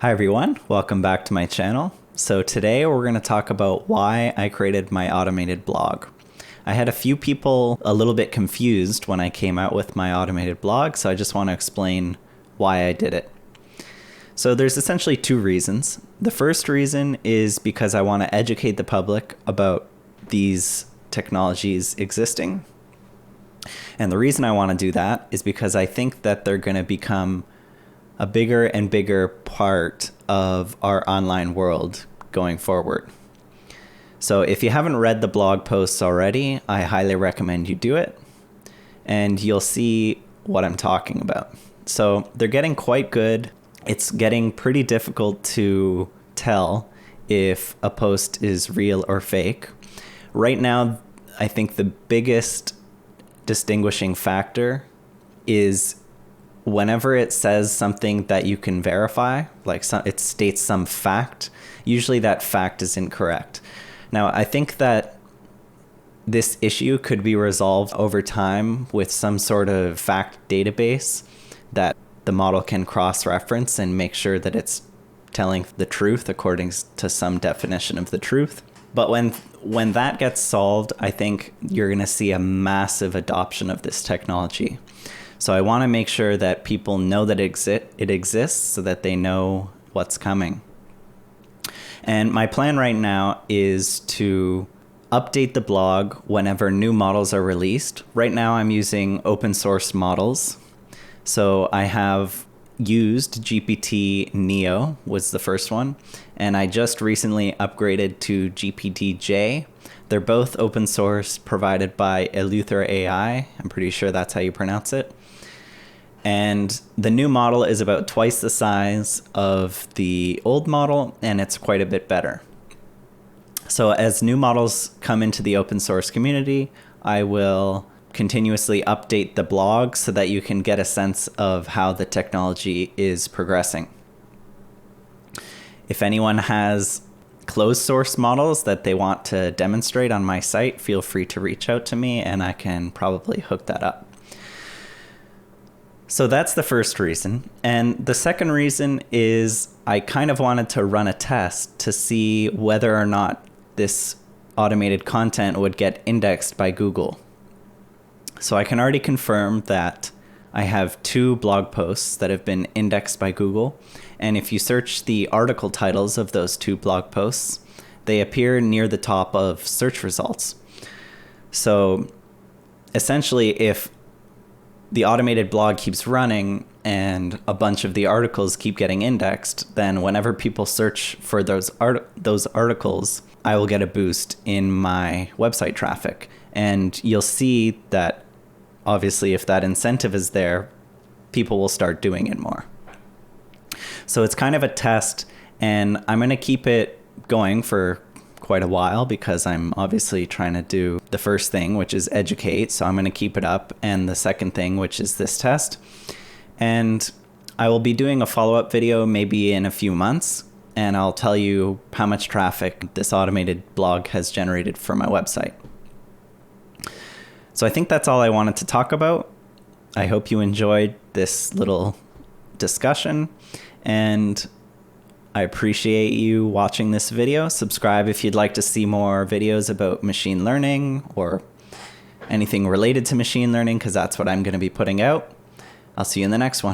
Hi everyone, welcome back to my channel. So today we're going to talk about why I created my automated blog. I had a few people a little bit confused when I came out with my automated blog, so I just want to explain why I did it. So there's essentially two reasons. The first reason is because I want to educate the public about these technologies existing. And the reason I want to do that is because I think that they're going to become a bigger and bigger part of our online world going forward. So if you haven't read the blog posts already, I highly recommend you do it, and you'll see what I'm talking about. So they're getting quite good. It's getting pretty difficult to tell if a post is real or fake. Right now, I think the biggest distinguishing factor is whenever it says something that you can verify, like it states some fact, usually that fact is incorrect. Now, I think that this issue could be resolved over time with some sort of fact database that the model can cross-reference and make sure that it's telling the truth according to some definition of the truth. But when that gets solved, I think you're going to see a massive adoption of this technology. So I want to make sure that people know that it exists so that they know what's coming. And my plan right now is to update the blog whenever new models are released. Right now I'm using open source models. So I have used GPT-Neo was the first one, and I just recently upgraded to GPT-J. They're both open source, provided by Eleuther AI. I'm pretty sure that's how you pronounce it. And the new model is about twice the size of the old model, and it's quite a bit better. So as new models come into the open source community, I will continuously update the blog so that you can get a sense of how the technology is progressing. If anyone has closed source models that they want to demonstrate on my site, feel free to reach out to me and I can probably hook that up. So that's the first reason. And the second reason is I kind of wanted to run a test to see whether or not this automated content would get indexed by Google. So I can already confirm that I have 2 blog posts that have been indexed by Google. And if you search the article titles of those 2 blog posts, they appear near the top of search results. So essentially, if the automated blog keeps running and a bunch of the articles keep getting indexed, then whenever people search for those articles, I will get a boost in my website traffic. And you'll see that obviously if that incentive is there, people will start doing it more. So it's kind of a test, and I'm going to keep it going for quite a while because I'm obviously trying to do the first thing, which is educate. So I'm going to keep it up. And the second thing, which is this test. And I will be doing a follow-up video maybe in a few months, and I'll tell you how much traffic this automated blog has generated for my website. So I think that's all I wanted to talk about. I hope you enjoyed this little discussion, and I appreciate you watching this video. Subscribe if you'd like to see more videos about machine learning or anything related to machine learning, because that's what I'm going to be putting out. I'll see you in the next one.